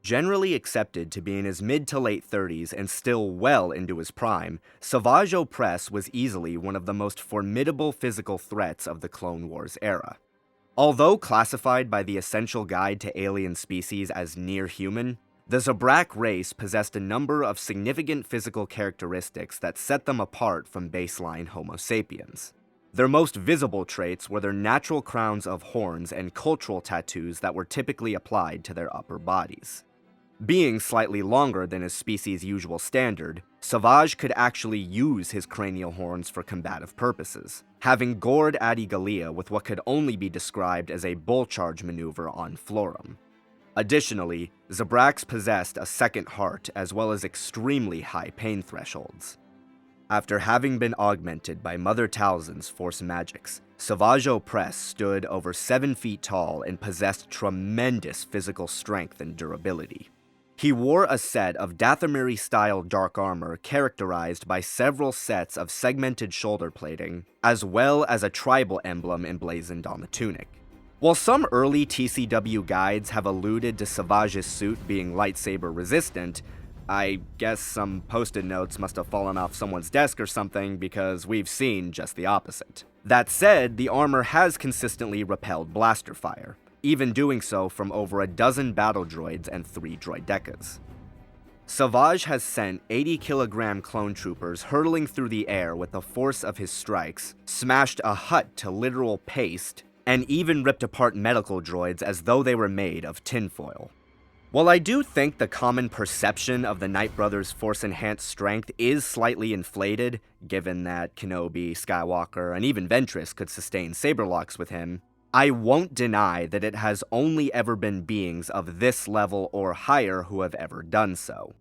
Generally accepted to be in his mid to late 30s and still well into his prime, Savage Opress was easily one of the most formidable physical threats of the Clone Wars era. Although classified by the Essential Guide to Alien Species as near-human, the Zabrak race possessed a number of significant physical characteristics that set them apart from baseline Homo sapiens. Their most visible traits were their natural crowns of horns and cultural tattoos that were typically applied to their upper bodies. Being slightly longer than his species' usual standard, Savage could actually use his cranial horns for combative purposes, having gored Adi Gallia with what could only be described as a bull charge maneuver on Florum. Additionally, Zabraks possessed a second heart as well as extremely high pain thresholds. After having been augmented by Mother Talzin's Force magics, Savage Opress stood over 7 feet tall and possessed tremendous physical strength and durability. He wore a set of Dathomiri-style dark armor characterized by several sets of segmented shoulder plating, as well as a tribal emblem emblazoned on the tunic. While some early TCW guides have alluded to Savage's suit being lightsaber resistant, I guess some post-it notes must have fallen off someone's desk or something because we've seen just the opposite. That said, the armor has consistently repelled blaster fire, even doing so from over a dozen battle droids and 3 droidekas. Savage has sent 80-kilogram clone troopers hurtling through the air with the force of his strikes, smashed a hut to literal paste, and even ripped apart medical droids as though they were made of tinfoil. While I do think the common perception of the Knight Brothers' Force-enhanced strength is slightly inflated, given that Kenobi, Skywalker, and even Ventress could sustain saber locks with him, I won't deny that it has only ever been beings of this level or higher who have ever done so.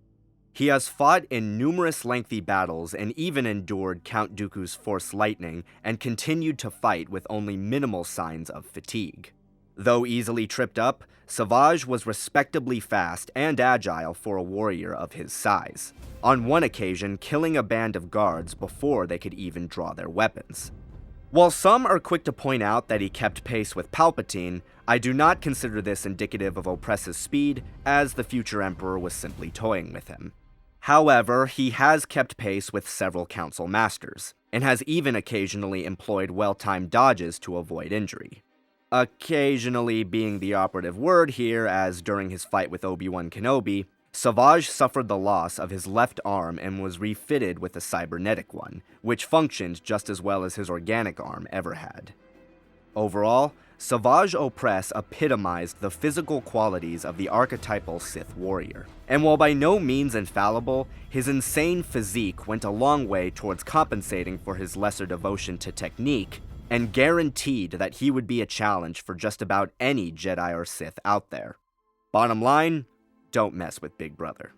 He has fought in numerous lengthy battles and even endured Count Dooku's Force lightning and continued to fight with only minimal signs of fatigue. Though easily tripped up, Savage was respectably fast and agile for a warrior of his size, on one occasion killing a band of guards before they could even draw their weapons. While some are quick to point out that he kept pace with Palpatine, I do not consider this indicative of Opress's speed, as the future Emperor was simply toying with him. However, he has kept pace with several Council Masters, and has even occasionally employed well-timed dodges to avoid injury. Occasionally being the operative word here, as during his fight with Obi-Wan Kenobi, Savage suffered the loss of his left arm and was refitted with a cybernetic one, which functioned just as well as his organic arm ever had. Overall, Savage Opress epitomized the physical qualities of the archetypal Sith warrior, and while by no means infallible, his insane physique went a long way towards compensating for his lesser devotion to technique, and guaranteed that he would be a challenge for just about any Jedi or Sith out there. Bottom line, don't mess with Big Brother.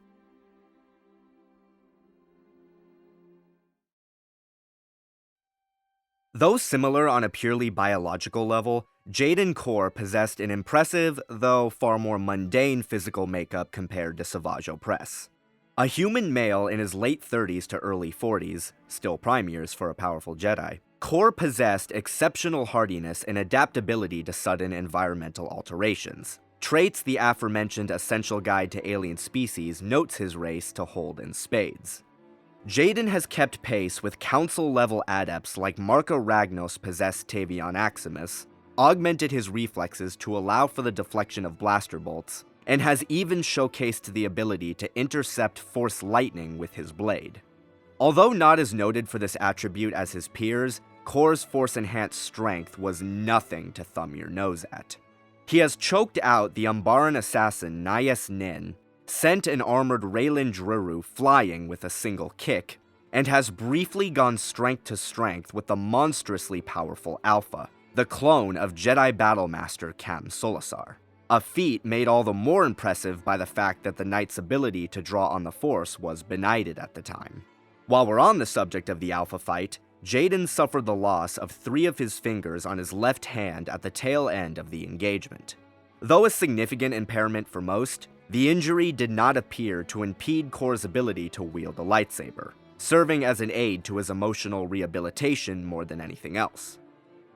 Though similar on a purely biological level, Jaden Korr possessed an impressive, though far more mundane physical makeup compared to Savage Opress. A human male in his late 30s to early 40s, still prime years for a powerful Jedi, Korr possessed exceptional hardiness and adaptability to sudden environmental alterations, traits the aforementioned Essential Guide to Alien Species notes his race to hold in spades. Jaden has kept pace with Council-level adepts like Marco Ragnos possessed Tavion Aximus, augmented his reflexes to allow for the deflection of blaster bolts, and has even showcased the ability to intercept Force lightning with his blade. Although not as noted for this attribute as his peers, Korr's Force-enhanced strength was nothing to thumb your nose at. He has choked out the Umbaran assassin Nyes Nin, sent an armored Raylan Druru flying with a single kick, and has briefly gone strength to strength with the monstrously powerful Alpha, the clone of Jedi Battlemaster Cam Solasar. A feat made all the more impressive by the fact that the Knight's ability to draw on the Force was benighted at the time. While we're on the subject of the Alpha fight, Jaden suffered the loss of 3 of his fingers on his left hand at the tail end of the engagement. Though a significant impairment for most, the injury did not appear to impede Korr's ability to wield a lightsaber, serving as an aid to his emotional rehabilitation more than anything else.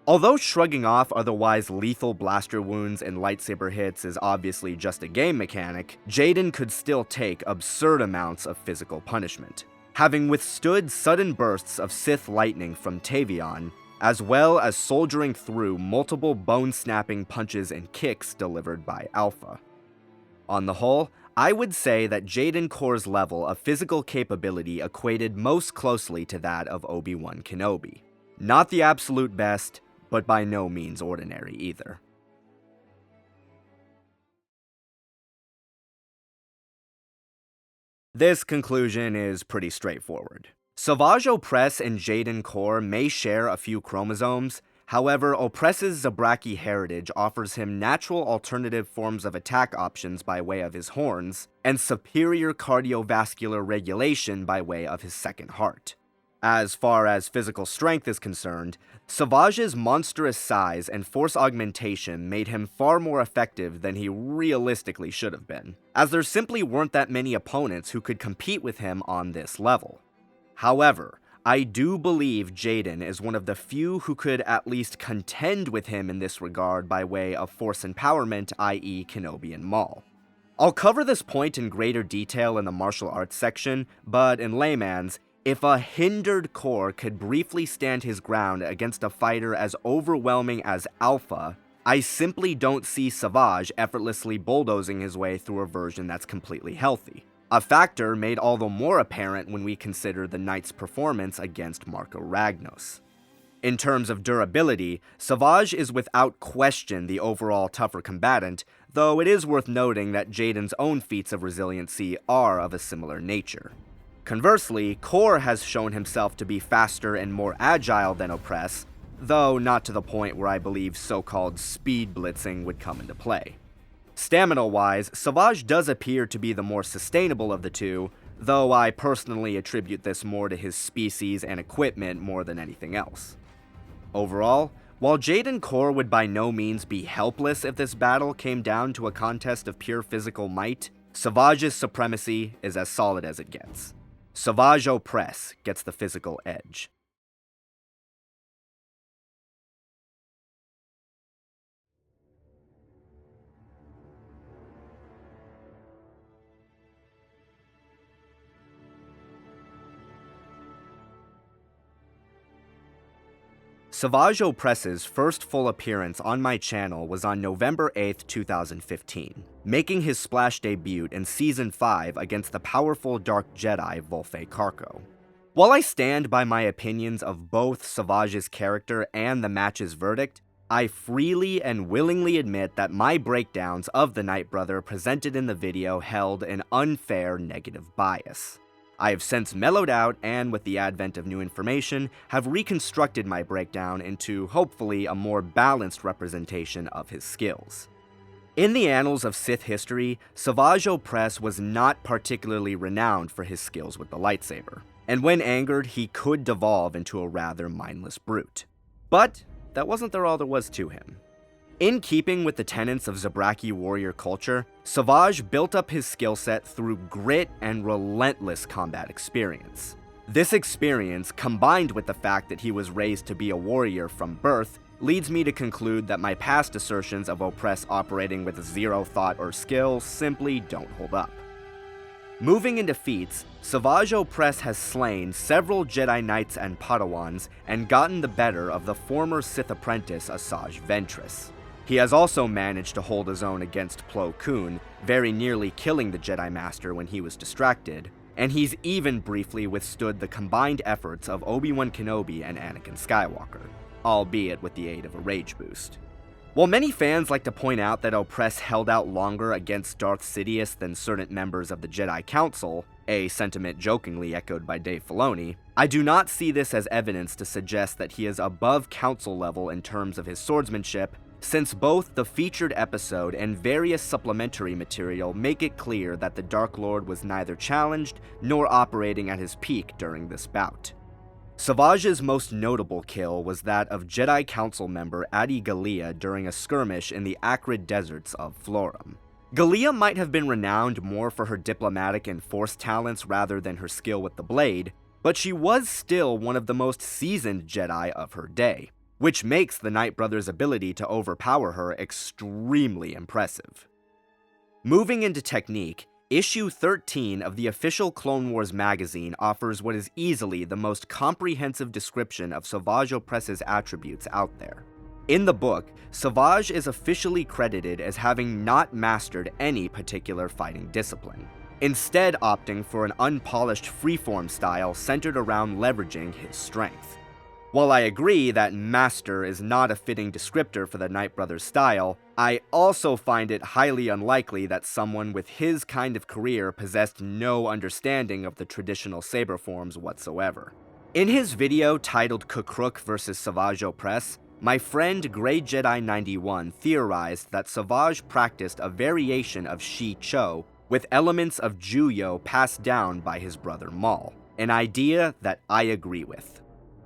Although shrugging off otherwise lethal blaster wounds and lightsaber hits is obviously just a game mechanic, Jaden could still take absurd amounts of physical punishment, having withstood sudden bursts of Sith lightning from Tavion, as well as soldiering through multiple bone-snapping punches and kicks delivered by Alpha. On the whole, I would say that Jaden Korr's level of physical capability equated most closely to that of Obi-Wan Kenobi. Not the absolute best, but by no means ordinary either. This conclusion is pretty straightforward. Savage Opress and Jaden Korr may share a few chromosomes, however, Opress's Zabraki heritage offers him natural alternative forms of attack options by way of his horns, and superior cardiovascular regulation by way of his second heart. As far as physical strength is concerned, Savage's monstrous size and force augmentation made him far more effective than he realistically should have been, as there simply weren't that many opponents who could compete with him on this level. However, I do believe Jaden is one of the few who could at least contend with him in this regard by way of force empowerment, i.e. Kenobi and Maul. I'll cover this point in greater detail in the martial arts section, but in layman's, if a hindered Korr could briefly stand his ground against a fighter as overwhelming as Alpha, I simply don't see Savage effortlessly bulldozing his way through a version that's completely healthy. A factor made all the more apparent when we consider the Knight's performance against Marco Ragnos. In terms of durability, Savage is without question the overall tougher combatant, though it is worth noting that Jaden's own feats of resiliency are of a similar nature. Conversely, Korr has shown himself to be faster and more agile than Opress, though not to the point where I believe so-called speed blitzing would come into play. Stamina-wise, Savage does appear to be the more sustainable of the two, though I personally attribute this more to his species and equipment more than anything else. Overall, while Jaden Korr would by no means be helpless if this battle came down to a contest of pure physical might, Savage's supremacy is as solid as it gets. Savage Opress gets the physical edge. Savage Opress's first full appearance on my channel was on November 8, 2015, making his splash debut in Season 5 against the powerful Dark Jedi Volfe Karko. While I stand by my opinions of both Savage's character and the match's verdict, I freely and willingly admit that my breakdowns of the Night Brother presented in the video held an unfair negative bias. I have since mellowed out and, with the advent of new information, have reconstructed my breakdown into, hopefully, a more balanced representation of his skills. In the annals of Sith history, Savage Opress was not particularly renowned for his skills with the lightsaber, and when angered, he could devolve into a rather mindless brute. But that wasn't all there was to him. In keeping with the tenets of Zabraki warrior culture, Savage built up his skill set through grit and relentless combat experience. This experience, combined with the fact that he was raised to be a warrior from birth, leads me to conclude that my past assertions of Opress operating with zero thought or skill simply don't hold up. Moving into feats, Savage Opress has slain several Jedi Knights and Padawans and gotten the better of the former Sith apprentice Asajj Ventress. He has also managed to hold his own against Plo Koon, very nearly killing the Jedi Master when he was distracted, and he's even briefly withstood the combined efforts of Obi-Wan Kenobi and Anakin Skywalker, albeit with the aid of a rage boost. While many fans like to point out that Opress held out longer against Darth Sidious than certain members of the Jedi Council, a sentiment jokingly echoed by Dave Filoni, I do not see this as evidence to suggest that he is above Council level in terms of his swordsmanship, since both the featured episode and various supplementary material make it clear that the Dark Lord was neither challenged nor operating at his peak during this bout. Savage's most notable kill was that of Jedi Council member Adi Gallia during a skirmish in the acrid deserts of Florum. Gallia might have been renowned more for her diplomatic and force talents rather than her skill with the blade, but she was still one of the most seasoned Jedi of her day. which makes the Night Brother's ability to overpower her extremely impressive. Moving into technique, Issue 13 of the official Clone Wars magazine offers what is easily the most comprehensive description of Savage Opress's attributes out there. In the book, Savage is officially credited as having not mastered any particular fighting discipline, instead opting for an unpolished freeform style centered around leveraging his strength. While I agree that master is not a fitting descriptor for the Night Brother's style, I also find it highly unlikely that someone with his kind of career possessed no understanding of the traditional saber forms whatsoever. In his video titled Kukruk vs. Savage Opress, my friend Grey Jedi 91 theorized that Savage practiced a variation of Shi Cho with elements of Juyo passed down by his brother Maul, an idea that I agree with.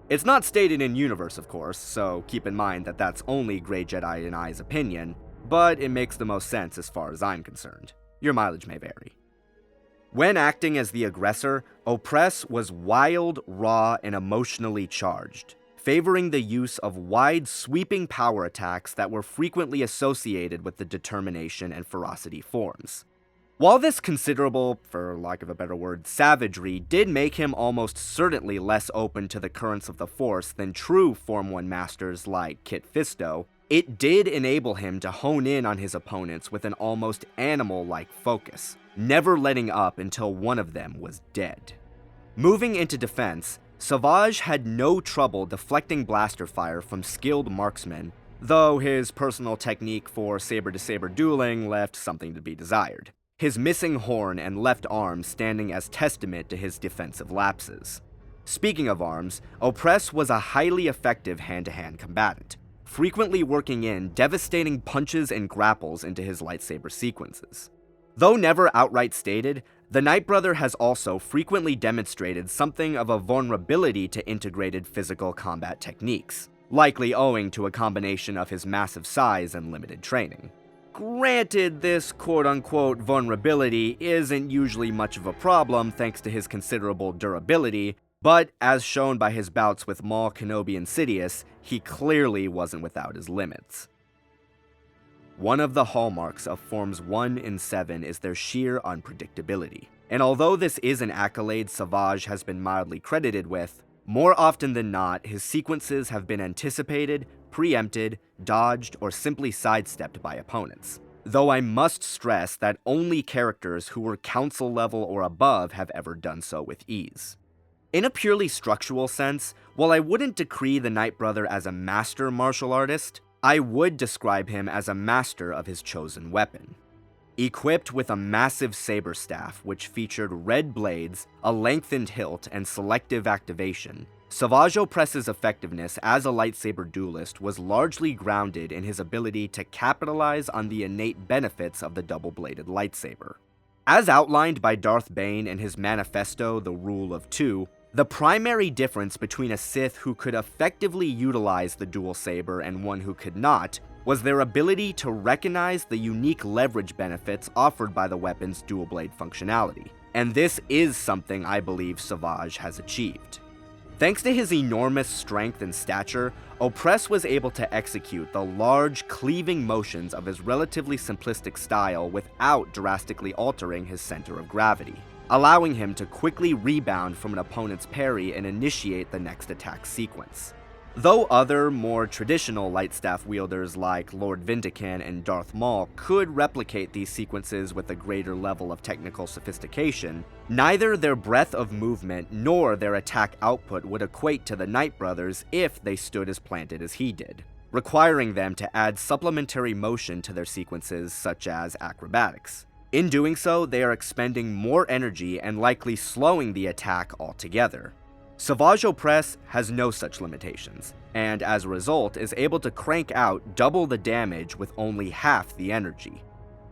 It's not stated in universe, of course, so keep in mind that that's only Grey Jedi and I's opinion, but it makes the most sense as far as I'm concerned. Your mileage may vary. When acting as the aggressor, Opress was wild, raw, and emotionally charged, favoring the use of wide, sweeping power attacks that were frequently associated with the determination and ferocity forms. While this considerable, for lack of a better word, savagery did make him almost certainly less open to the currents of the Force than true Form 1 masters like Kit Fisto, it did enable him to hone in on his opponents with an almost animal-like focus, never letting up until one of them was dead. Moving into defense, Savage had no trouble deflecting blaster fire from skilled marksmen, though his personal technique for saber-to-saber dueling left something to be desired, his missing horn and left arm standing as testament to his defensive lapses. Speaking of arms, Opress was a highly effective hand-to-hand combatant, frequently working in devastating punches and grapples into his lightsaber sequences. Though never outright stated, the Night Brother has also frequently demonstrated something of a vulnerability to integrated physical combat techniques, likely owing to a combination of his massive size and limited training. Granted, this quote-unquote vulnerability isn't usually much of a problem thanks to his considerable durability, but as shown by his bouts with Maul, Kenobi, and Sidious, he clearly wasn't without his limits. One of the hallmarks of Forms 1 and 7 is their sheer unpredictability, and although this is an accolade Savage has been mildly credited with, more often than not, his sequences have been anticipated, preempted, dodged, or simply sidestepped by opponents. Though I must stress that only characters who were council level or above have ever done so with ease. In a purely structural sense, while I wouldn't decree the Night Brother as a master martial artist, I would describe him as a master of his chosen weapon. Equipped with a massive saber staff which featured red blades, a lengthened hilt, and selective activation, Savage Opress's effectiveness as a lightsaber duelist was largely grounded in his ability to capitalize on the innate benefits of the double-bladed lightsaber. As outlined by Darth Bane in his manifesto, The Rule of Two, the primary difference between a Sith who could effectively utilize the dual saber and one who could not was their ability to recognize the unique leverage benefits offered by the weapon's dual-blade functionality, and this is something I believe Savage has achieved. Thanks to his enormous strength and stature, Opress was able to execute the large, cleaving motions of his relatively simplistic style without drastically altering his center of gravity, allowing him to quickly rebound from an opponent's parry and initiate the next attack sequence. Though other, more traditional lightstaff wielders like Lord Vindican and Darth Maul could replicate these sequences with a greater level of technical sophistication, neither their breadth of movement nor their attack output would equate to the Night Brothers if they stood as planted as he did, requiring them to add supplementary motion to their sequences such as acrobatics. In doing so, they are expending more energy and likely slowing the attack altogether. Savage Opress has no such limitations, and as a result is able to crank out double the damage with only half the energy.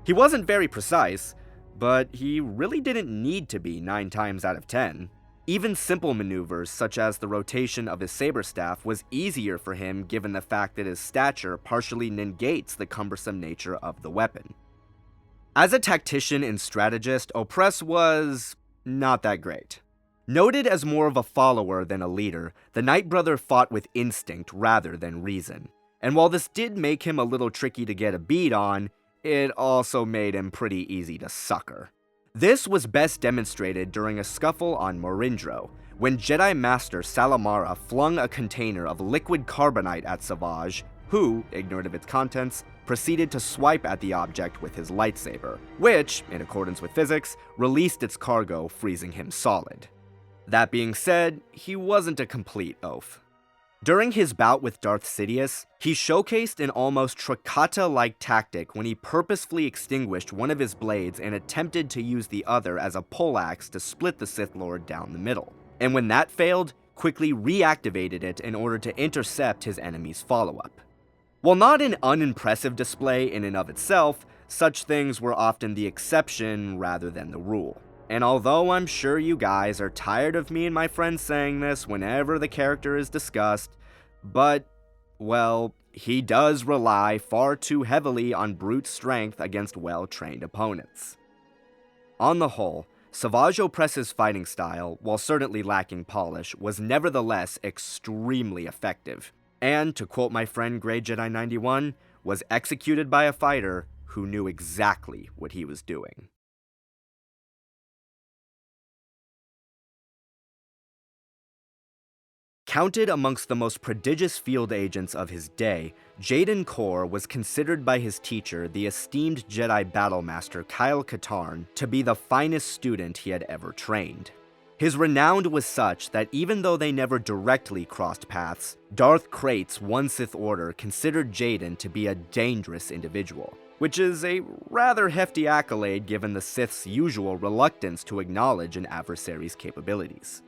He wasn't very precise, but he really didn't need to be 9 times out of 10. Even simple maneuvers such as the rotation of his saber staff was easier for him given the fact that his stature partially negates the cumbersome nature of the weapon. As a tactician and strategist, Opress was not that great. Noted as more of a follower than a leader, the Knight brother fought with instinct rather than reason. And while this did make him a little tricky to get a bead on, it also made him pretty easy to sucker. This was best demonstrated during a scuffle on Morindro, when Jedi Master Salamara flung a container of liquid carbonite at Savage, who, ignorant of its contents, proceeded to swipe at the object with his lightsaber, which, in accordance with physics, released its cargo, freezing him solid. That being said, he wasn't a complete oaf. During his bout with Darth Sidious, he showcased an almost Trakata-like tactic when he purposefully extinguished one of his blades and attempted to use the other as a poleaxe to split the Sith Lord down the middle. And when that failed, quickly reactivated it in order to intercept his enemy's follow-up. While not an unimpressive display in and of itself, such things were often the exception rather than the rule. And although I'm sure you guys are tired of me and my friends saying this whenever the character is discussed, but, well, he does rely far too heavily on brute strength against well-trained opponents. On the whole, Savage Opress's fighting style, while certainly lacking polish, was nevertheless extremely effective, and, to quote my friend Grey Jedi 91, was executed by a fighter who knew exactly what he was doing. Counted amongst the most prodigious field agents of his day, Jaden Korr was considered by his teacher, the esteemed Jedi Battlemaster Kyle Katarn, to be the finest student he had ever trained. His renown was such that even though they never directly crossed paths, Darth Krayt's One Sith Order considered Jaden to be a dangerous individual, which is a rather hefty accolade given the Sith's usual reluctance to acknowledge an adversary's capabilities.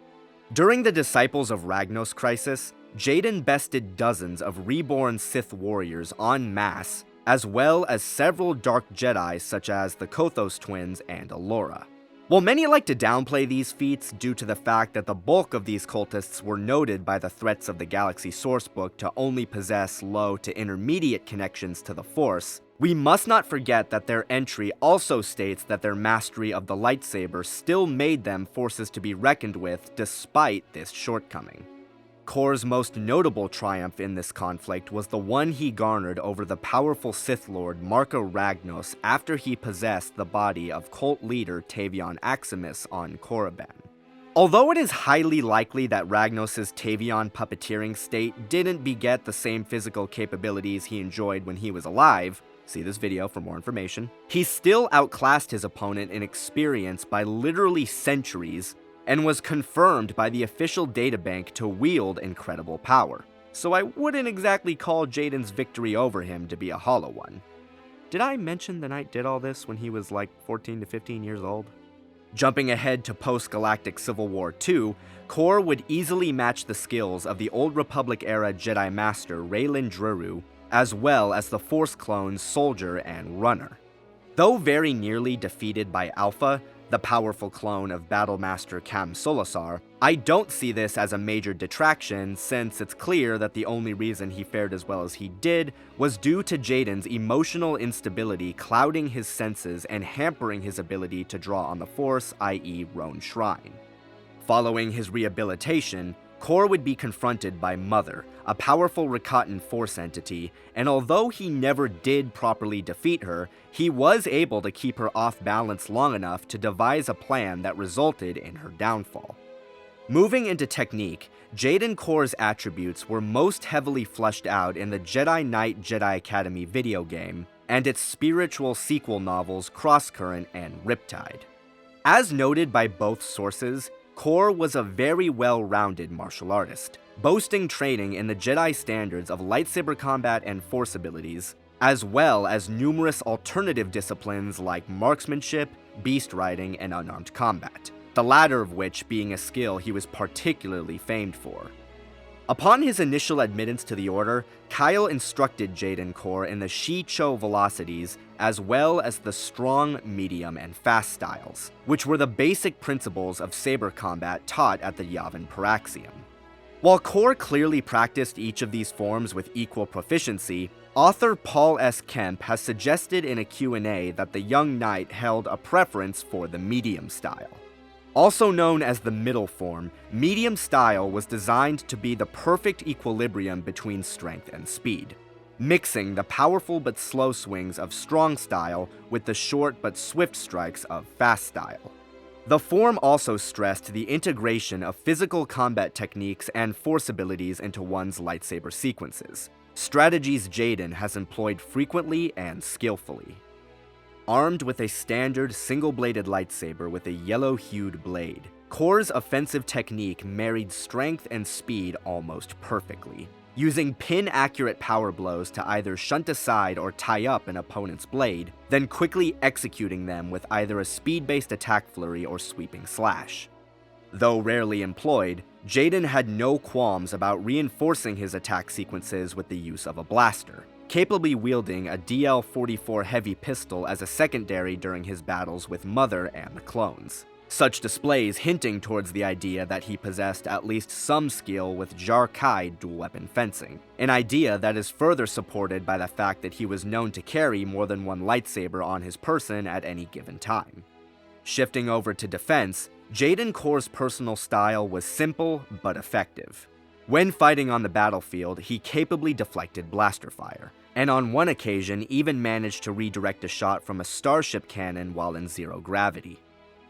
During the Disciples of Ragnos crisis, Jaden bested dozens of reborn Sith warriors en masse, as well as several Dark Jedi such as the Kothos twins and Alora. While many like to downplay these feats due to the fact that the bulk of these cultists were noted by the Threats of the Galaxy sourcebook to only possess low to intermediate connections to the Force, we must not forget that their entry also states that their mastery of the lightsaber still made them forces to be reckoned with despite this shortcoming. Korr's most notable triumph in this conflict was the one he garnered over the powerful Sith Lord Marka Ragnos after he possessed the body of cult leader Tavion Aximus on Korriban. Although it is highly likely that Ragnos' Tavion puppeteering state didn't beget the same physical capabilities he enjoyed when he was alive, see this video for more information, he still outclassed his opponent in experience by literally centuries, and was confirmed by the official databank to wield incredible power. So I wouldn't exactly call Jaden's victory over him to be a hollow one. Did I mention the Knight did all this when he was like 14 to 15 years old? Jumping ahead to post-Galactic Civil War II, Korr would easily match the skills of the Old Republic-era Jedi Master Raylan Dreru, as well as the Force clones Soldier and Runner. Though very nearly defeated by Alpha, the powerful clone of Battlemaster Kam Solusar, I don't see this as a major detraction since it's clear that the only reason he fared as well as he did was due to Jaden's emotional instability clouding his senses and hampering his ability to draw on the Force, i.e. Roan Shrine. Following his rehabilitation, Korr would be confronted by Mother, a powerful Rakatan Force entity, and although he never did properly defeat her, he was able to keep her off balance long enough to devise a plan that resulted in her downfall. Moving into technique, Jaden Korr's attributes were most heavily fleshed out in the Jedi Knight Jedi Academy video game, and its spiritual sequel novels Crosscurrent and Riptide. As noted by both sources, Korr was a very well-rounded martial artist, boasting training in the Jedi standards of lightsaber combat and force abilities, as well as numerous alternative disciplines like marksmanship, beast riding, and unarmed combat, the latter of which being a skill he was particularly famed for. Upon his initial admittance to the Order, Kyle instructed Jaden Korr in the Shi-Cho velocities, as well as the strong, medium, and fast styles, which were the basic principles of saber combat taught at the Yavin Paraxium. While Korr clearly practiced each of these forms with equal proficiency, author Paul S. Kemp has suggested in a Q&A that the young knight held a preference for the medium style. Also known as the middle form, medium style was designed to be the perfect equilibrium between strength and speed, mixing the powerful but slow swings of strong style with the short but swift strikes of fast style. The form also stressed the integration of physical combat techniques and force abilities into one's lightsaber sequences, strategies Jaden has employed frequently and skillfully. Armed with a standard single-bladed lightsaber with a yellow-hued blade, Korr's offensive technique married strength and speed almost perfectly, using pin-accurate power blows to either shunt aside or tie up an opponent's blade, then quickly executing them with either a speed-based attack flurry or sweeping slash. Though rarely employed, Jaden had no qualms about reinforcing his attack sequences with the use of a blaster, capably wielding a DL-44 heavy pistol as a secondary during his battles with Mother and the clones. Such displays hinting towards the idea that he possessed at least some skill with Jar Kai dual-weapon fencing, an idea that is further supported by the fact that he was known to carry more than one lightsaber on his person at any given time. Shifting over to defense, Jaden Korr's personal style was simple but effective. When fighting on the battlefield, he capably deflected blaster fire, and on one occasion even managed to redirect a shot from a starship cannon while in zero gravity.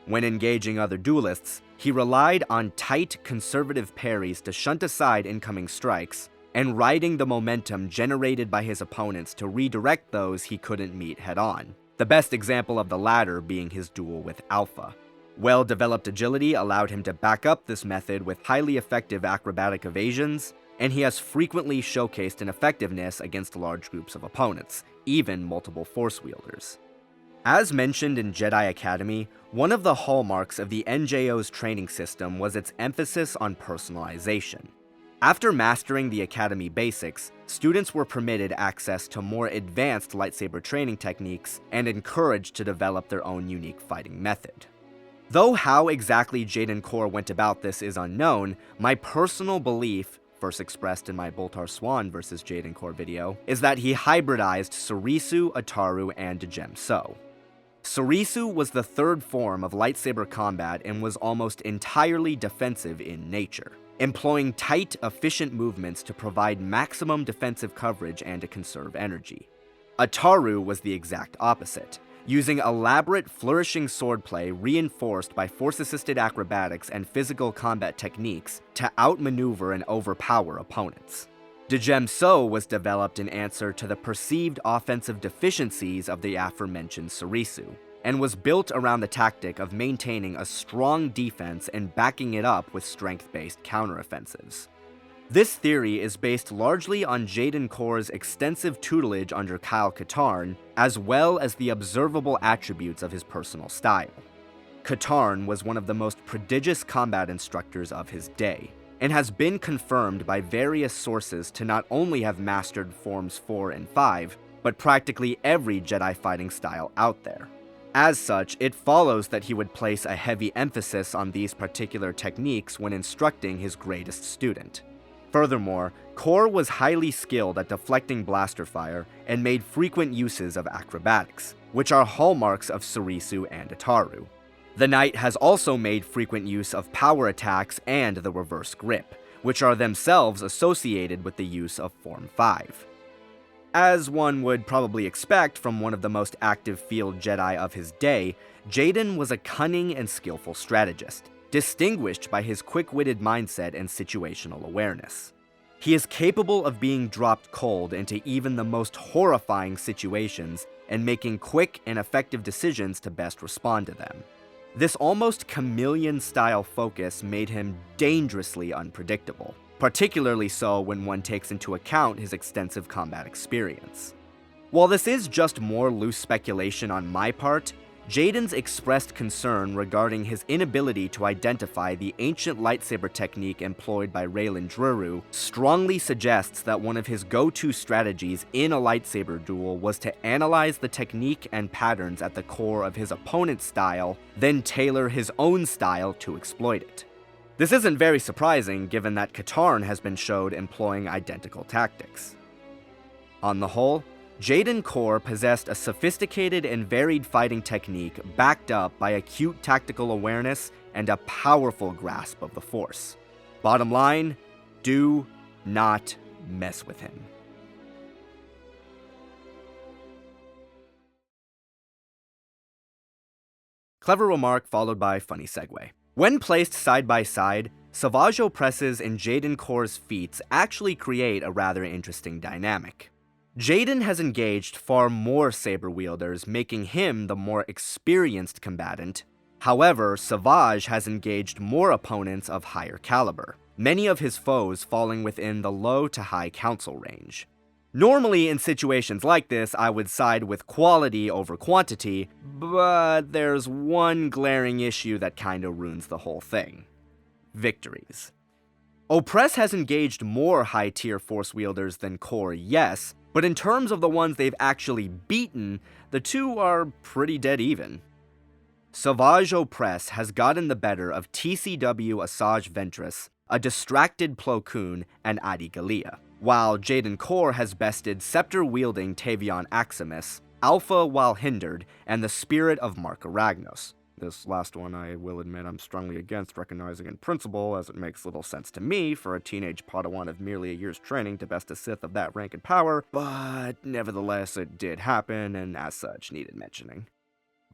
When engaging other duelists, he relied on tight, conservative parries to shunt aside incoming strikes, and riding the momentum generated by his opponents to redirect those he couldn't meet head-on, the best example of the latter being his duel with Alpha. Well-developed agility allowed him to back up this method with highly effective acrobatic evasions, and he has frequently showcased an effectiveness against large groups of opponents, even multiple Force wielders. As mentioned in Jedi Academy, one of the hallmarks of the NJO's training system was its emphasis on personalization. After mastering the Academy basics, students were permitted access to more advanced lightsaber training techniques and encouraged to develop their own unique fighting method. Though how exactly Jaden Korr went about this is unknown, my personal belief, first expressed in my Boltar Swan vs. Jaden Korr video, is that he hybridized Surisu, Ataru, and Jem So. Surisu was the third form of lightsaber combat and was almost entirely defensive in nature, employing tight, efficient movements to provide maximum defensive coverage and to conserve energy. Ataru was the exact opposite, using elaborate, flourishing swordplay reinforced by force-assisted acrobatics and physical combat techniques to outmaneuver and overpower opponents. Jem So was developed in answer to the perceived offensive deficiencies of the aforementioned Surisu, and was built around the tactic of maintaining a strong defense and backing it up with strength-based counteroffensives. This theory is based largely on Jaden Korr's extensive tutelage under Kyle Katarn, as well as the observable attributes of his personal style. Katarn was one of the most prodigious combat instructors of his day, and has been confirmed by various sources to not only have mastered Forms 4 and 5, but practically every Jedi fighting style out there. As such, it follows that he would place a heavy emphasis on these particular techniques when instructing his greatest student. Furthermore, Korr was highly skilled at deflecting blaster fire and made frequent uses of acrobatics, which are hallmarks of Surisu and Ataru. The Knight has also made frequent use of power attacks and the reverse grip, which are themselves associated with the use of Form 5. As one would probably expect from one of the most active field Jedi of his day, Jaden was a cunning and skillful strategist, distinguished by his quick-witted mindset and situational awareness. He is capable of being dropped cold into even the most horrifying situations and making quick and effective decisions to best respond to them. This almost chameleon-style focus made him dangerously unpredictable, particularly so when one takes into account his extensive combat experience. While this is just more loose speculation on my part, Jaden's expressed concern regarding his inability to identify the ancient lightsaber technique employed by Raylan Druru strongly suggests that one of his go-to strategies in a lightsaber duel was to analyze the technique and patterns at the core of his opponent's style, then tailor his own style to exploit it. This isn't very surprising given that Katarn has been showed employing identical tactics. On the whole, Jaden Korr possessed a sophisticated and varied fighting technique backed up by acute tactical awareness and a powerful grasp of the Force. Bottom line, do not mess with him. Clever remark followed by funny segue. When placed side by side, Savage Opress's and Jaden Korr's feats actually create a rather interesting dynamic. Jaden has engaged far more saber wielders, making him the more experienced combatant. However, Savage has engaged more opponents of higher caliber, many of his foes falling within the low to high council range. Normally, in situations like this, I would side with quality over quantity, but there's one glaring issue that kinda ruins the whole thing. Victories. Opress has engaged more high-tier Force wielders than Korr, yes, but in terms of the ones they've actually beaten, the two are pretty dead even. Savage Opress has gotten the better of TCW Asajj Ventress, a distracted Plo Koon, and Adi Gallia, while Jaden Korr has bested scepter-wielding Tavion Aximus, Alpha while hindered, and the spirit of Mark Aragnos. This last one I will admit I'm strongly against recognizing in principle, as it makes little sense to me for a teenage Padawan of merely a year's training to best a Sith of that rank and power, but nevertheless it did happen, and as such needed mentioning.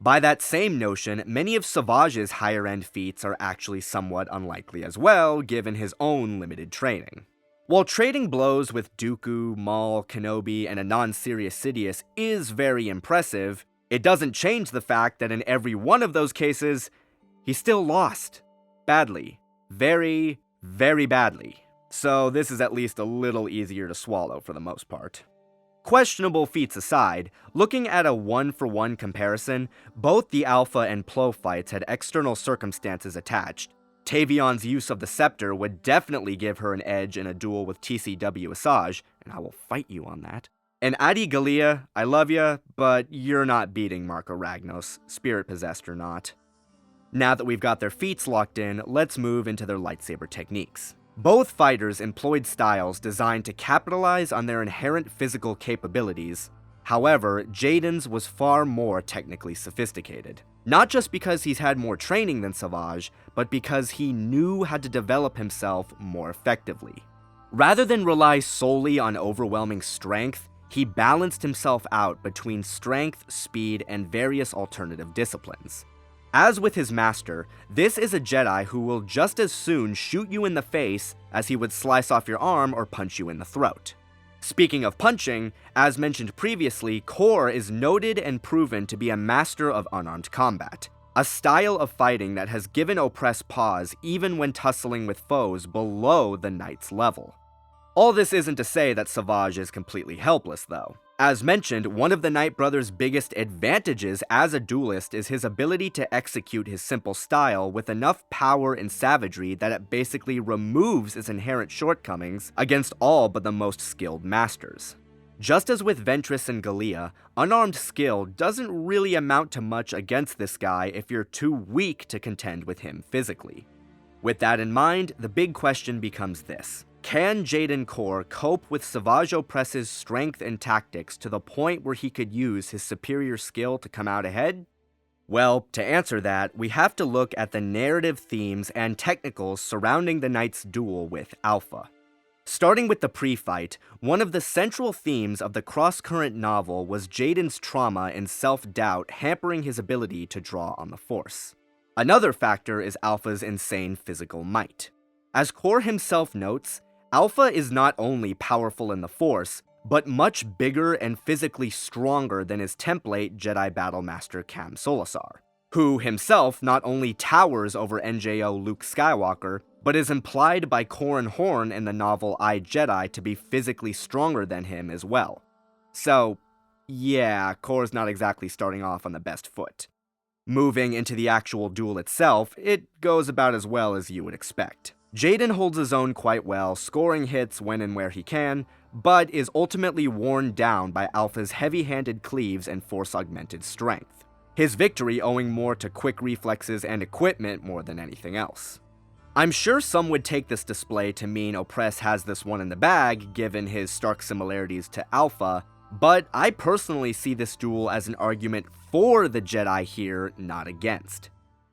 By that same notion, many of Savage's higher-end feats are actually somewhat unlikely as well, given his own limited training. While trading blows with Dooku, Maul, Kenobi, and a non-serious Sidious is very impressive, it doesn't change the fact that in every one of those cases, he still lost. Badly. Very, very badly. So this is at least a little easier to swallow for the most part. Questionable feats aside, looking at a one-for-one comparison, both the Alpha and Plo fights had external circumstances attached. Tavion's use of the scepter would definitely give her an edge in a duel with TCW Asajj, and I will fight you on that. And Adi Gallia, I love ya, but you're not beating Mark Aragnos, spirit-possessed or not. Now that we've got their feats locked in, let's move into their lightsaber techniques. Both fighters employed styles designed to capitalize on their inherent physical capabilities. However, Jaden's was far more technically sophisticated. Not just because he's had more training than Savage, but because he knew how to develop himself more effectively. Rather than rely solely on overwhelming strength, he balanced himself out between strength, speed, and various alternative disciplines. As with his master, this is a Jedi who will just as soon shoot you in the face as he would slice off your arm or punch you in the throat. Speaking of punching, as mentioned previously, Korr is noted and proven to be a master of unarmed combat, a style of fighting that has given Opress pause even when tussling with foes below the Knight's level. All this isn't to say that Savage is completely helpless, though. As mentioned, one of the Knight brothers' biggest advantages as a duelist is his ability to execute his simple style with enough power and savagery that it basically removes its inherent shortcomings against all but the most skilled masters. Just as with Ventress and Gallia, unarmed skill doesn't really amount to much against this guy if you're too weak to contend with him physically. With that in mind, the big question becomes this. Can Jaden Korr cope with Savage Opress's strength and tactics to the point where he could use his superior skill to come out ahead? Well, to answer that, we have to look at the narrative themes and technicals surrounding the Knight's duel with Alpha. Starting with the pre-fight, one of the central themes of the cross-current novel was Jaden's trauma and self-doubt hampering his ability to draw on the Force. Another factor is Alpha's insane physical might. As Korr himself notes, Alpha is not only powerful in the Force, but much bigger and physically stronger than his template Jedi Battle Master Cam Solusar, who himself not only towers over NJO Luke Skywalker, but is implied by Corran Horn in the novel I, Jedi to be physically stronger than him as well. So, yeah, Korr's not exactly starting off on the best foot. Moving into the actual duel itself, it goes about as well as you would expect. Jaden holds his own quite well, scoring hits when and where he can, but is ultimately worn down by Alpha's heavy-handed cleaves and Force-augmented strength. His victory owing more to quick reflexes and equipment more than anything else. I'm sure some would take this display to mean Opress has this one in the bag, given his stark similarities to Alpha, but I personally see this duel as an argument for the Jedi here, not against.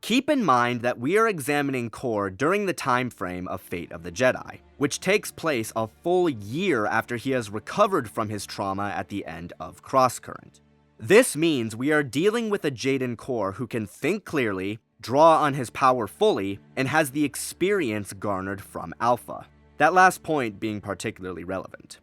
Keep in mind that we are examining Korr during the time frame of Fate of the Jedi, which takes place a full year after he has recovered from his trauma at the end of Crosscurrent. This means we are dealing with a Jaden Korr who can think clearly, draw on his power fully, and has the experience garnered from Alpha. That last point being particularly relevant.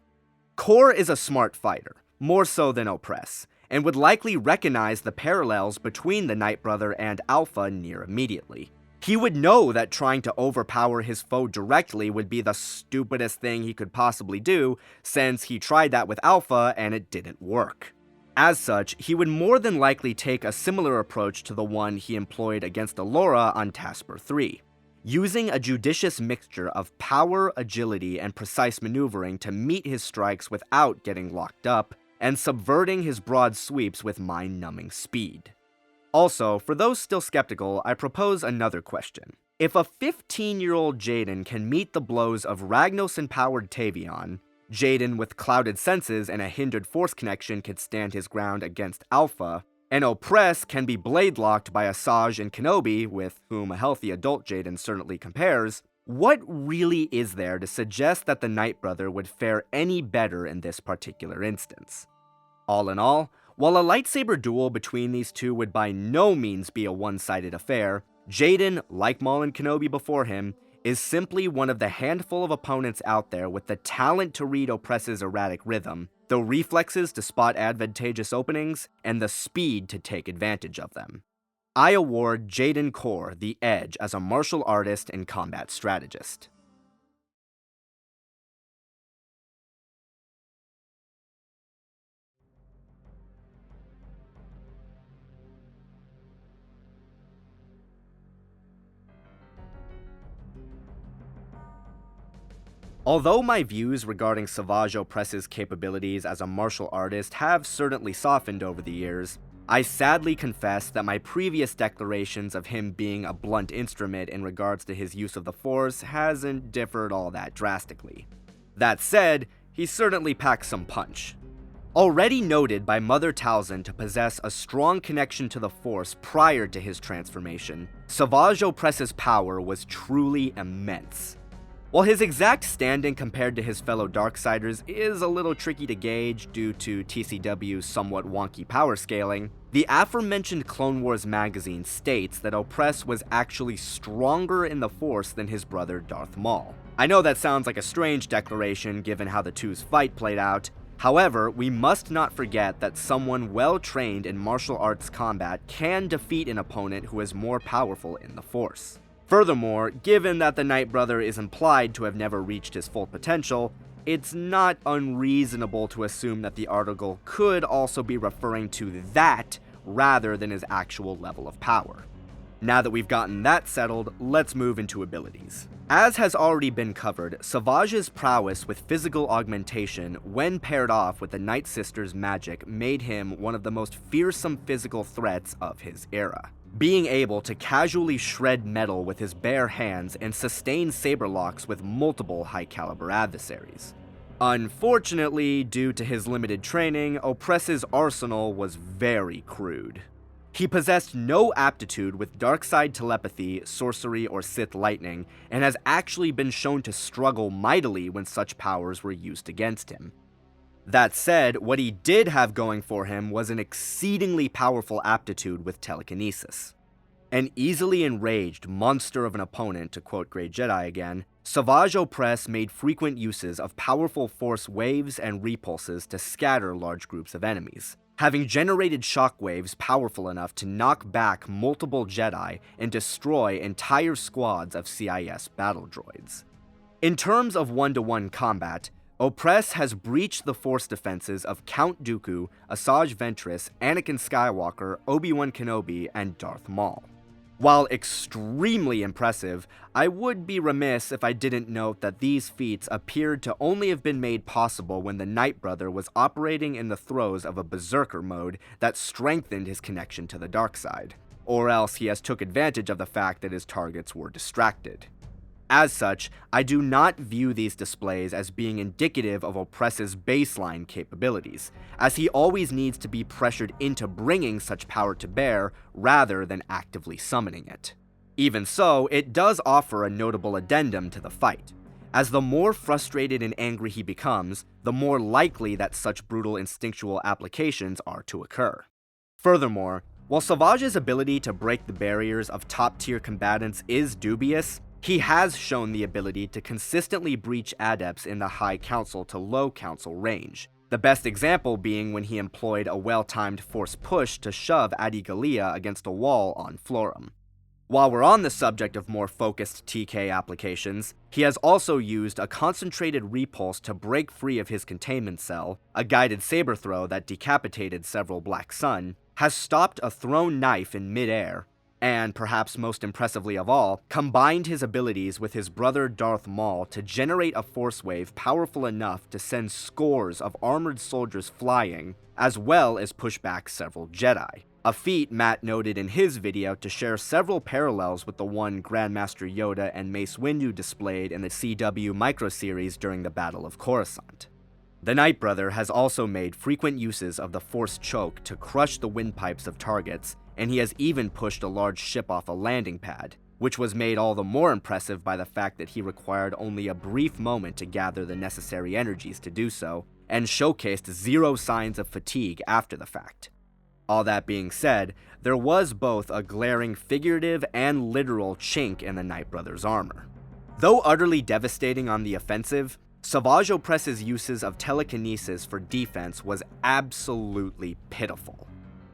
Korr is a smart fighter, more so than Opress, and would likely recognize the parallels between the Night Brother and Alpha near immediately. He would know that trying to overpower his foe directly would be the stupidest thing he could possibly do, since he tried that with Alpha and it didn't work. As such, he would more than likely take a similar approach to the one he employed against Allura on Tasper 3, using a judicious mixture of power, agility, and precise maneuvering to meet his strikes without getting locked up, and subverting his broad sweeps with mind-numbing speed. Also, for those still skeptical, I propose another question. If a 15-year-old Jaden can meet the blows of Ragnos-empowered Tavion, Jaden with clouded senses and a hindered force connection could stand his ground against Alpha, and Opress can be blade-locked by Asajj and Kenobi, with whom a healthy adult Jaden certainly compares, what really is there to suggest that the Night Brother would fare any better in this particular instance? All in all, while a lightsaber duel between these two would by no means be a one-sided affair, Jaden, like Maul and Kenobi before him, is simply one of the handful of opponents out there with the talent to read Opress's erratic rhythm, the reflexes to spot advantageous openings, and the speed to take advantage of them. I award Jaden Korr the edge as a martial artist and combat strategist. Although my views regarding Savage Opress's capabilities as a martial artist have certainly softened over the years, I sadly confess that my previous declarations of him being a blunt instrument in regards to his use of the Force hasn't differed all that drastically. That said, he certainly packs some punch. Already noted by Mother Talzin to possess a strong connection to the Force prior to his transformation, Savage Opress's power was truly immense. While his exact standing compared to his fellow Darksiders is a little tricky to gauge due to TCW's somewhat wonky power scaling, the aforementioned Clone Wars magazine states that Opress was actually stronger in the Force than his brother Darth Maul. I know that sounds like a strange declaration given how the two's fight played out. However, we must not forget that someone well-trained in martial arts combat can defeat an opponent who is more powerful in the Force. Furthermore, given that the Night Brother is implied to have never reached his full potential, it's not unreasonable to assume that the article could also be referring to that rather than his actual level of power. Now that we've gotten that settled, let's move into abilities. As has already been covered, Savage's prowess with physical augmentation when paired off with the Night Sister's magic made him one of the most fearsome physical threats of his era. Being able to casually shred metal with his bare hands and sustain saber locks with multiple high-caliber adversaries. Unfortunately, due to his limited training, Opress's arsenal was very crude. He possessed no aptitude with darkside telepathy, sorcery, or Sith lightning, and has actually been shown to struggle mightily when such powers were used against him. That said, what he did have going for him was an exceedingly powerful aptitude with telekinesis. An easily enraged monster of an opponent, to quote Grey Jedi again, Savage Opress made frequent uses of powerful force waves and repulses to scatter large groups of enemies, having generated shockwaves powerful enough to knock back multiple Jedi and destroy entire squads of CIS battle droids. In terms of one-to-one combat, Opress has breached the force defenses of Count Dooku, Asajj Ventress, Anakin Skywalker, Obi-Wan Kenobi, and Darth Maul. While extremely impressive, I would be remiss if I didn't note that these feats appeared to only have been made possible when the Night Brother was operating in the throes of a berserker mode that strengthened his connection to the dark side, or else he has took advantage of the fact that his targets were distracted. As such, I do not view these displays as being indicative of Opress's baseline capabilities, as he always needs to be pressured into bringing such power to bear rather than actively summoning it. Even so, it does offer a notable addendum to the fight, as the more frustrated and angry he becomes, the more likely that such brutal instinctual applications are to occur. Furthermore, while Savage's ability to break the barriers of top-tier combatants is dubious, he has shown the ability to consistently breach adepts in the high council to low council range, the best example being when he employed a well-timed force push to shove Adi Gallia against a wall on Florum. While we're on the subject of more focused TK applications, he has also used a concentrated repulse to break free of his containment cell, a guided saber throw that decapitated several Black Sun, has stopped a thrown knife in mid-air, and, perhaps most impressively of all, combined his abilities with his brother Darth Maul to generate a force wave powerful enough to send scores of armored soldiers flying, as well as push back several Jedi. A feat Matt noted in his video to share several parallels with the one Grandmaster Yoda and Mace Windu displayed in the CW microseries during the Battle of Coruscant. The Night Brother has also made frequent uses of the Force Choke to crush the windpipes of targets, and he has even pushed a large ship off a landing pad, which was made all the more impressive by the fact that he required only a brief moment to gather the necessary energies to do so, and showcased zero signs of fatigue after the fact. All that being said, there was both a glaring figurative and literal chink in the Night Brother's armor. Though utterly devastating on the offensive, Savage Opress's uses of telekinesis for defense was absolutely pitiful.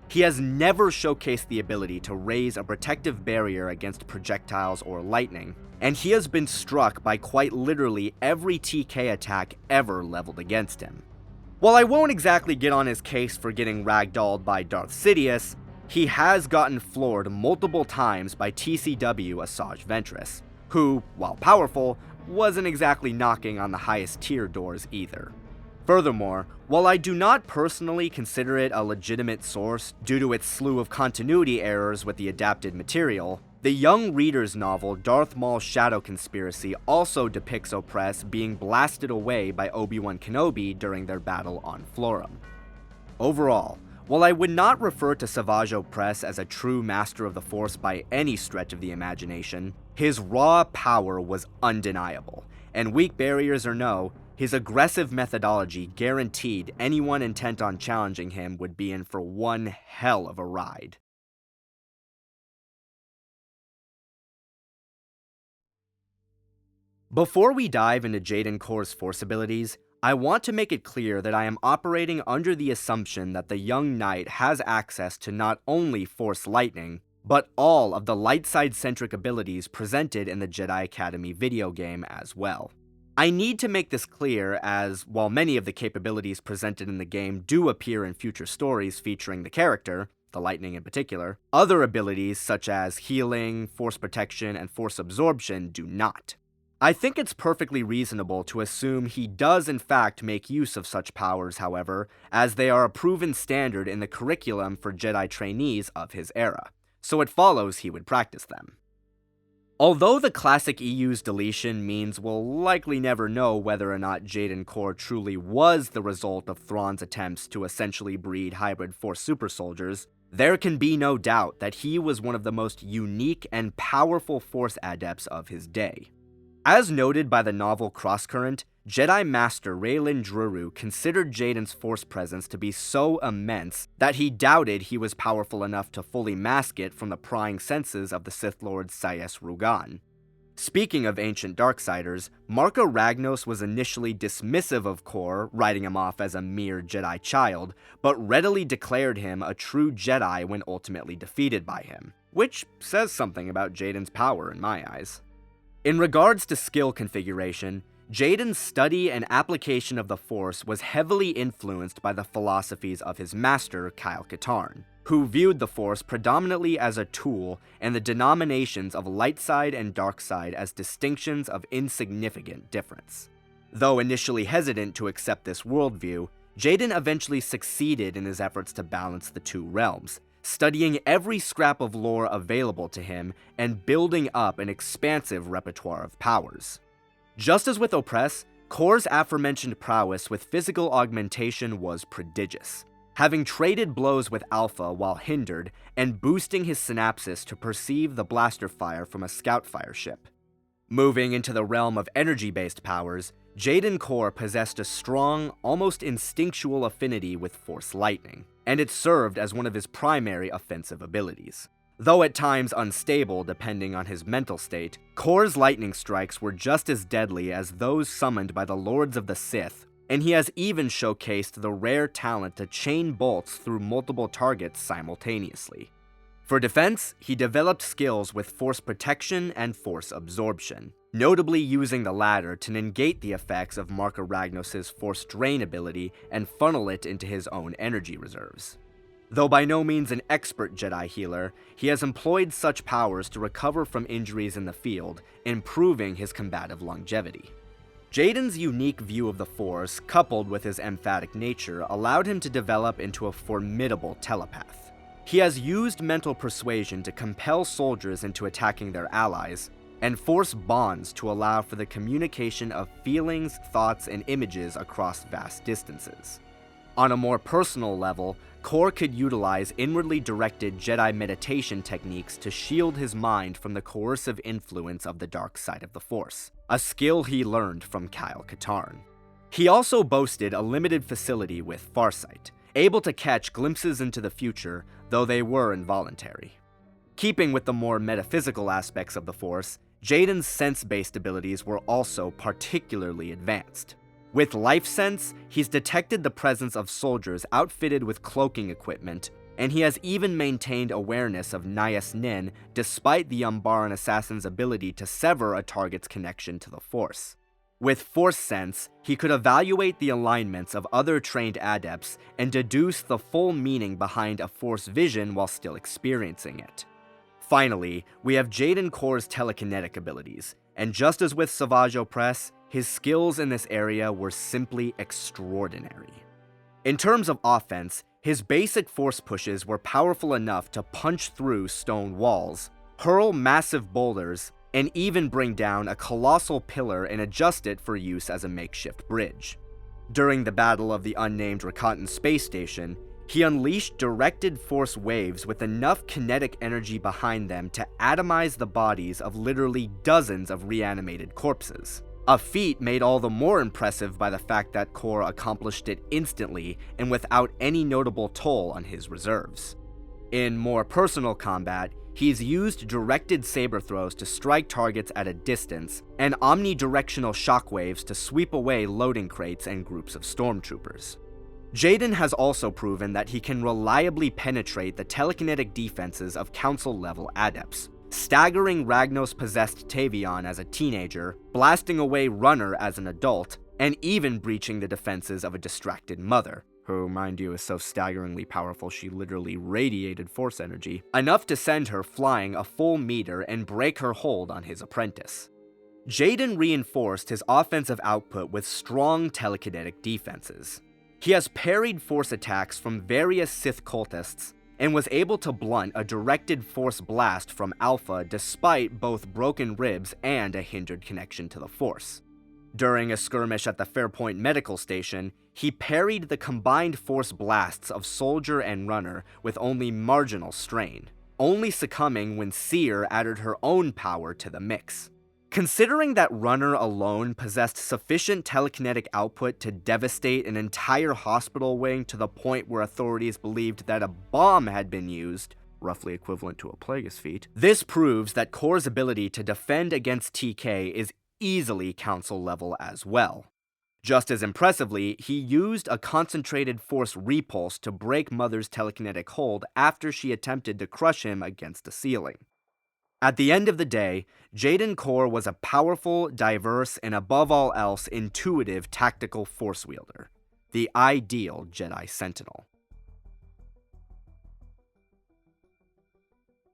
He has never showcased the ability to raise a protective barrier against projectiles or lightning, and he has been struck by quite literally every TK attack ever leveled against him. While I won't exactly get on his case for getting ragdolled by Darth Sidious, he has gotten floored multiple times by TCW Asajj Ventress, who, while powerful, wasn't exactly knocking on the highest tier doors either. Furthermore, while I do not personally consider it a legitimate source due to its slew of continuity errors with the adapted material, the young reader's novel Darth Maul's Shadow Conspiracy also depicts Opress being blasted away by Obi-Wan Kenobi during their battle on Florum. Overall, while I would not refer to Savage Opress as a true master of the Force by any stretch of the imagination, his raw power was undeniable, and weak barriers or no, his aggressive methodology guaranteed anyone intent on challenging him would be in for one hell of a ride. Before we dive into Jaden Korr's Force abilities, I want to make it clear that I am operating under the assumption that the young knight has access to not only Force Lightning, but all of the light side-centric abilities presented in the Jedi Academy video game as well. I need to make this clear as, while many of the capabilities presented in the game do appear in future stories featuring the character, the lightning in particular, other abilities such as healing, force protection, and force absorption do not. I think it's perfectly reasonable to assume he does in fact make use of such powers, however, as they are a proven standard in the curriculum for Jedi trainees of his era, so it follows he would practice them. Although the classic EU's deletion means we'll likely never know whether or not Jaden Korr truly was the result of Thrawn's attempts to essentially breed hybrid Force super soldiers, there can be no doubt that he was one of the most unique and powerful Force adepts of his day. As noted by the novel Crosscurrent, Jedi Master Raylan Druru considered Jaden's Force presence to be so immense that he doubted he was powerful enough to fully mask it from the prying senses of the Sith Lord Sayes Rugan. Speaking of ancient Darksiders, Marco Ragnos was initially dismissive of Korr, writing him off as a mere Jedi child, but readily declared him a true Jedi when ultimately defeated by him, which says something about Jaden's power in my eyes. In regards to skill configuration, Jaden's study and application of the Force was heavily influenced by the philosophies of his master, Kyle Katarn, who viewed the Force predominantly as a tool and the denominations of light side and dark side as distinctions of insignificant difference. Though initially hesitant to accept this worldview, Jaden eventually succeeded in his efforts to balance the two realms, studying every scrap of lore available to him and building up an expansive repertoire of powers. Just as with Opress, Korr's aforementioned prowess with physical augmentation was prodigious. having traded blows with Alpha while hindered and boosting his synapses to perceive the blaster fire from a scout fire ship. Moving into the realm of energy-based powers, Jaden Korr possessed a strong, almost instinctual affinity with Force Lightning, and it served as one of his primary offensive abilities. Though at times unstable depending on his mental state, Korr's lightning strikes were just as deadly as those summoned by the Lords of the Sith, and he has even showcased the rare talent to chain bolts through multiple targets simultaneously. For defense, he developed skills with Force Protection and Force Absorption, notably using the latter to negate the effects of Marka Ragnos' Force Drain ability and funnel it into his own energy reserves. Though by no means an expert Jedi healer, he has employed such powers to recover from injuries in the field, improving his combative longevity. Jaden's unique view of the Force, coupled with his emphatic nature, allowed him to develop into a formidable telepath. He has used mental persuasion to compel soldiers into attacking their allies, and Force bonds to allow for the communication of feelings, thoughts, and images across vast distances. On a more personal level, Korr could utilize inwardly directed Jedi meditation techniques to shield his mind from the coercive influence of the dark side of the Force, a skill he learned from Kyle Katarn. He also boasted a limited facility with farsight, able to catch glimpses into the future, though they were involuntary. Keeping with the more metaphysical aspects of the Force, Jaden's sense-based abilities were also particularly advanced. With Life Sense, he's detected the presence of soldiers outfitted with cloaking equipment, and he has even maintained awareness of Nyas Nin despite the Umbaran assassin's ability to sever a target's connection to the Force. With Force Sense, he could evaluate the alignments of other trained adepts and deduce the full meaning behind a Force vision while still experiencing it. Finally, we have Jaden Korr's telekinetic abilities, and just as with Savage Opress, his skills in this area were simply extraordinary. In terms of offense, his basic force pushes were powerful enough to punch through stone walls, hurl massive boulders, and even bring down a colossal pillar and adjust it for use as a makeshift bridge. During the Battle of the Unnamed Rakatan Space Station, he unleashed directed force waves with enough kinetic energy behind them to atomize the bodies of literally dozens of reanimated corpses. A feat made all the more impressive by the fact that Korr accomplished it instantly and without any notable toll on his reserves. In more personal combat, he's used directed saber throws to strike targets at a distance, and omnidirectional shockwaves to sweep away loading crates and groups of stormtroopers. Jaden has also proven that he can reliably penetrate the telekinetic defenses of Council-level adepts, staggering Ragnos-possessed Tavion as a teenager, blasting away Runner as an adult, and even breaching the defenses of a distracted mother, who, mind you, is so staggeringly powerful she literally radiated force energy, enough to send her flying a full meter and break her hold on his apprentice. Jaden reinforced his offensive output with strong telekinetic defenses. He has parried force attacks from various Sith cultists, and was able to blunt a directed force blast from Alpha despite both broken ribs and a hindered connection to the Force. During a skirmish at the Fairpoint Medical Station, he parried the combined force blasts of Soldier and Runner with only marginal strain, only succumbing when Seer added her own power to the mix. Considering that Runner alone possessed sufficient telekinetic output to devastate an entire hospital wing to the point where authorities believed that a bomb had been used, roughly equivalent to a Plagueis feat, this proves that Korr's ability to defend against TK is easily Council level as well. Just as impressively, he used a concentrated force repulse to break Mother's telekinetic hold after she attempted to crush him against the ceiling. At the end of the day, Jaden Korr was a powerful, diverse, and above all else intuitive tactical force wielder, the ideal Jedi Sentinel.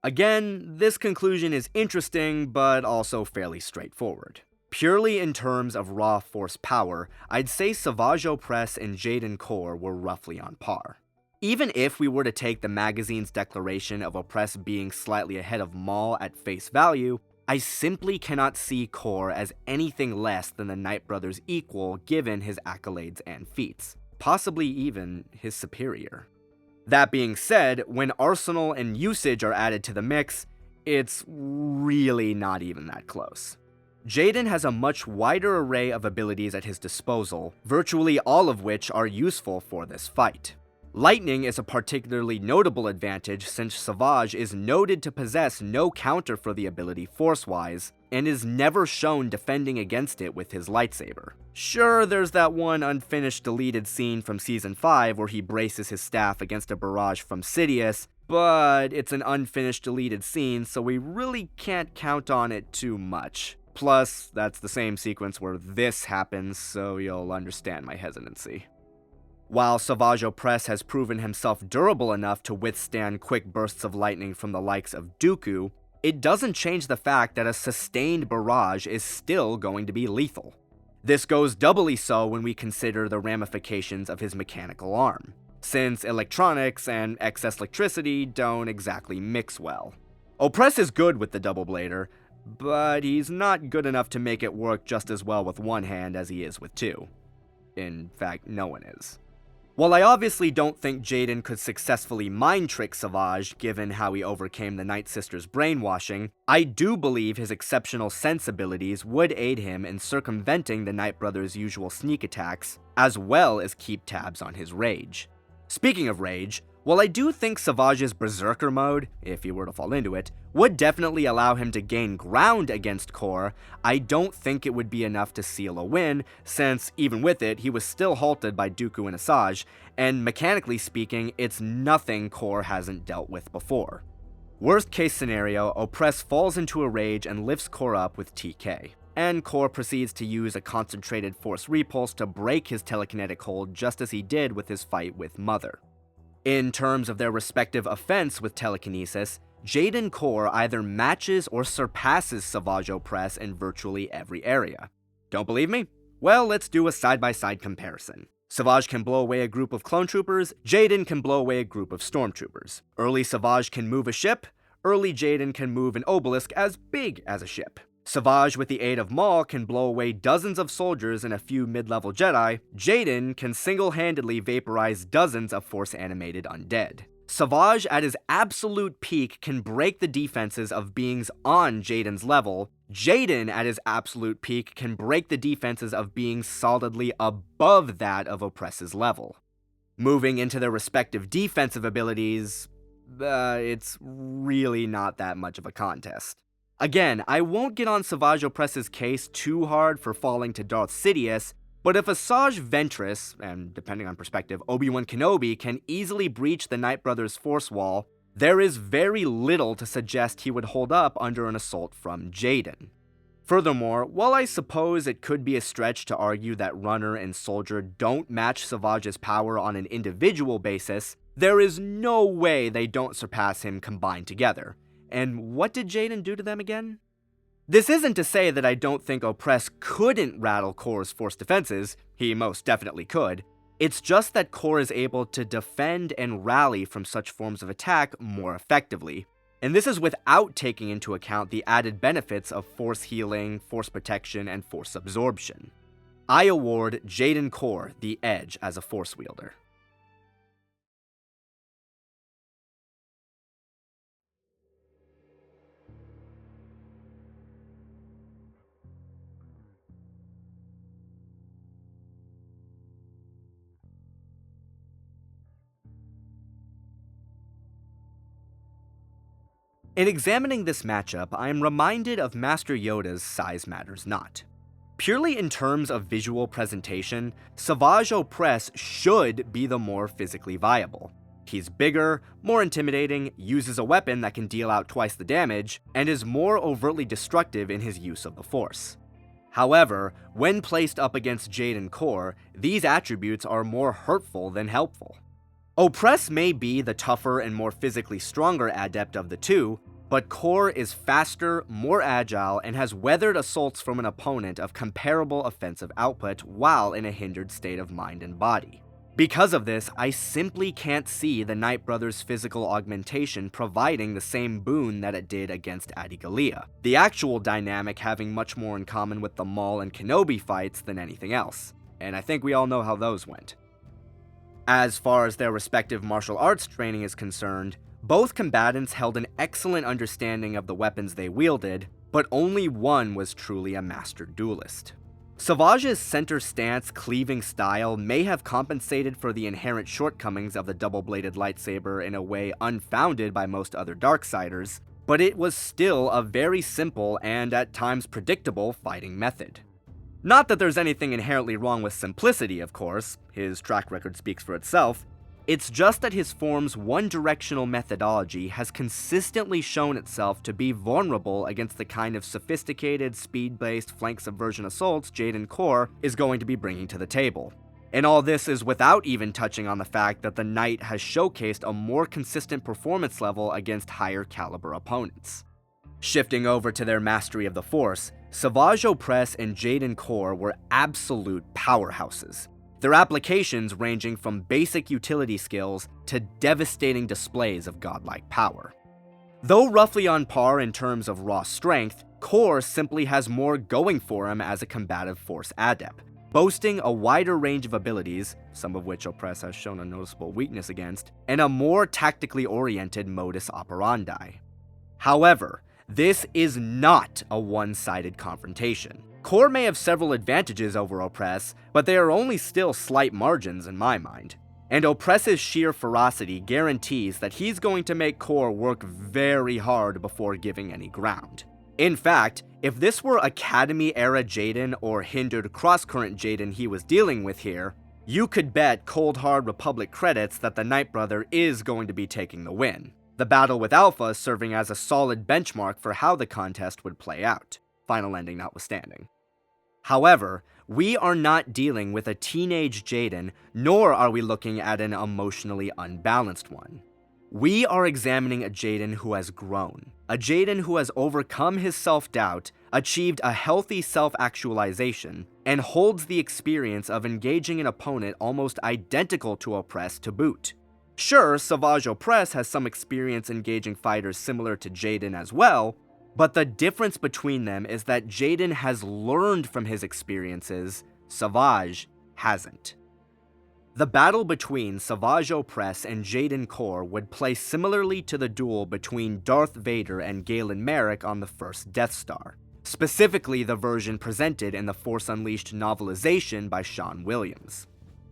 Again, this conclusion is interesting, but also fairly straightforward. Purely in terms of raw force power, I'd say Savage Opress and Jaden Korr were roughly on par. Even if we were to take the magazine's declaration of Opress being slightly ahead of Maul at face value, I simply cannot see Korr as anything less than the Knight brothers' equal given his accolades and feats. possibly even his superior. That being said, when arsenal and usage are added to the mix, it's really not even that close. Jaden has a much wider array of abilities at his disposal, virtually all of which are useful for this fight. Lightning is a particularly notable advantage since Savage is noted to possess no counter for the ability force-wise, and is never shown defending against it with his lightsaber. Sure, there's that one unfinished deleted scene from Season 5 where he braces his staff against a barrage from Sidious, but it's an unfinished deleted scene, so we really can't count on it too much. Plus, that's the same sequence where this happens, so you'll understand my hesitancy. While Savage Opress has proven himself durable enough to withstand quick bursts of lightning from the likes of Dooku, it doesn't change the fact that a sustained barrage is still going to be lethal. This goes doubly so when we consider the ramifications of his mechanical arm, since electronics and excess electricity don't exactly mix well. Opress is good with the double blader, but he's not good enough to make it work just as well with one hand as he is with two. In fact, no one is. While I obviously don't think Jaden could successfully mind trick Savage given how he overcame the Night Sisters' brainwashing, I do believe his exceptional sense abilities would aid him in circumventing the Night Brothers' usual sneak attacks, as well as keep tabs on his rage. Speaking of rage, while I do think Savage's Berserker mode, if he were to fall into it, would definitely allow him to gain ground against Korr, I don't think it would be enough to seal a win, since even with it, he was still halted by Dooku and Asajj, and mechanically speaking, it's nothing Korr hasn't dealt with before. Worst case scenario, Opress falls into a rage and lifts Korr up with TK, and Korr proceeds to use a concentrated force repulse to break his telekinetic hold just as he did with his fight with Mother. In terms of their respective offense with telekinesis, Jaden Korr either matches or surpasses Savage Opress in virtually every area. Don't believe me? Well, let's do a side-by-side comparison. Savage can blow away a group of clone troopers, Jaden can blow away a group of stormtroopers. Early Savage can move a ship, early Jaden can move an obelisk as big as a ship. Savage, with the aid of Maul, can blow away dozens of soldiers and a few mid-level Jedi. Jaden can single-handedly vaporize dozens of Force-animated undead. Savage, at his absolute peak, can break the defenses of beings on Jaden's level. Jaden, at his absolute peak, can break the defenses of beings solidly above that of Opress's level. Moving into their respective defensive abilities, it's really not that much of a contest. Again, I won't get on Savage Opress's case too hard for falling to Darth Sidious, but if Asajj Ventress, and depending on perspective, Obi-Wan Kenobi can easily breach the Night Brothers' force wall, there is very little to suggest he would hold up under an assault from Jaden. Furthermore, while I suppose it could be a stretch to argue that Runner and Soldier don't match Savage's power on an individual basis, there is no way they don't surpass him combined together. And what did Jaden do to them again? This isn't to say that I don't think Opress couldn't rattle Korr's force defenses, he most definitely could. It's just that Korr is able to defend and rally from such forms of attack more effectively. And this is without taking into account the added benefits of force healing, force protection, and force absorption. I award Jaden Korr the edge as a force wielder. In examining this matchup, I am reminded of Master Yoda's Size Matters Not. Purely in terms of visual presentation, Savage Opress should be the more physically viable. He's bigger, more intimidating, uses a weapon that can deal out twice the damage, and is more overtly destructive in his use of the Force. However, when placed up against Jaden Korr, these attributes are more hurtful than helpful. Opress may be the tougher and more physically stronger adept of the two, but Korr is faster, more agile, and has weathered assaults from an opponent of comparable offensive output while in a hindered state of mind and body. Because of this, I simply can't see the Night Brothers' physical augmentation providing the same boon that it did against Adi Gallia, the actual dynamic having much more in common with the Maul and Kenobi fights than anything else, and I think we all know how those went. As far as their respective martial arts training is concerned, both combatants held an excellent understanding of the weapons they wielded, but only one was truly a master duelist. Savage's center stance cleaving style may have compensated for the inherent shortcomings of the double-bladed lightsaber in a way unfounded by most other Darksiders, but it was still a very simple and at times predictable fighting method. Not that there's anything inherently wrong with simplicity, of course, his track record speaks for itself. It's just that his form's one-directional methodology has consistently shown itself to be vulnerable against the kind of sophisticated, speed-based flank subversion assaults Jaden Korr is going to be bringing to the table. And all this is without even touching on the fact that the Knight has showcased a more consistent performance level against higher caliber opponents. Shifting over to their mastery of the Force, Savage Opress and Jaden Korr were absolute powerhouses, their applications ranging from basic utility skills to devastating displays of godlike power. Though roughly on par in terms of raw strength, Korr simply has more going for him as a combative Force adept, boasting a wider range of abilities, some of which Opress has shown a noticeable weakness against, and a more tactically oriented modus operandi. However, this is not a one-sided confrontation. Korr may have several advantages over Opress, but they are only still slight margins in my mind. And Opress's sheer ferocity guarantees that he's going to make Korr work very hard before giving any ground. In fact, if this were Academy-era Jaden or hindered cross-current Jaden he was dealing with here, you could bet cold hard Republic credits that the Knight Brother is going to be taking the win. The battle with Alpha serving as a solid benchmark for how the contest would play out, final ending notwithstanding. However, we are not dealing with a teenage Jaden, nor are we looking at an emotionally unbalanced one. We are examining a Jaden who has grown, a Jaden who has overcome his self-doubt, achieved a healthy self-actualization, and holds the experience of engaging an opponent almost identical to Opress to boot. Sure, Savage Opress has some experience engaging fighters similar to Jaden as well, but the difference between them is that Jaden has learned from his experiences, Savage hasn't. The battle between Savage Opress and Jaden Korr would play similarly to the duel between Darth Vader and Galen Marek on the first Death Star, specifically the version presented in the Force Unleashed novelization by Sean Williams.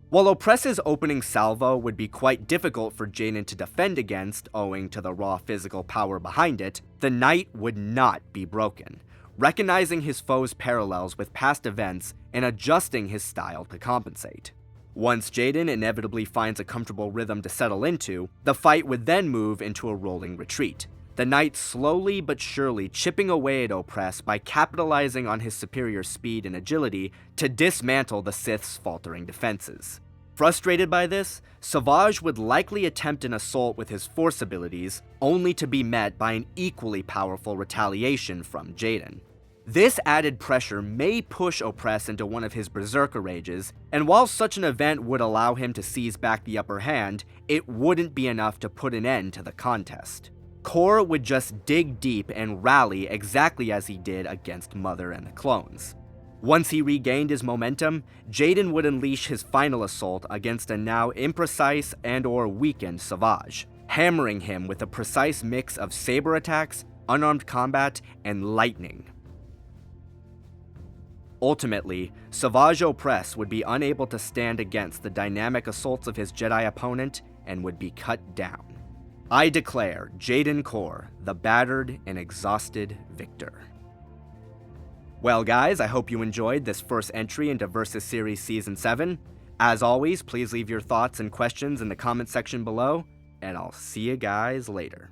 While Opress's opening salvo would be quite difficult for Jaden to defend against owing to the raw physical power behind it, the Knight would not be broken, recognizing his foe's parallels with past events and adjusting his style to compensate. Once Jaden inevitably finds a comfortable rhythm to settle into, the fight would then move into a rolling retreat, the Knight slowly but surely chipping away at Opress by capitalizing on his superior speed and agility to dismantle the Sith's faltering defenses. Frustrated by this, Savage would likely attempt an assault with his Force abilities, only to be met by an equally powerful retaliation from Jaden. This added pressure may push Opress into one of his berserker rages, and while such an event would allow him to seize back the upper hand, it wouldn't be enough to put an end to the contest. Korr would just dig deep and rally exactly as he did against Mother and the clones. Once he regained his momentum, Jaden would unleash his final assault against a now imprecise and/or weakened Savage, hammering him with a precise mix of saber attacks, unarmed combat, and lightning. Ultimately, Savage Opress would be unable to stand against the dynamic assaults of his Jedi opponent and would be cut down. I declare Jaden Korr the battered and exhausted victor. Well guys, I hope you enjoyed this first entry into Versus Series Season 7. As always, please leave your thoughts and questions in the comment section below, and I'll see you guys later.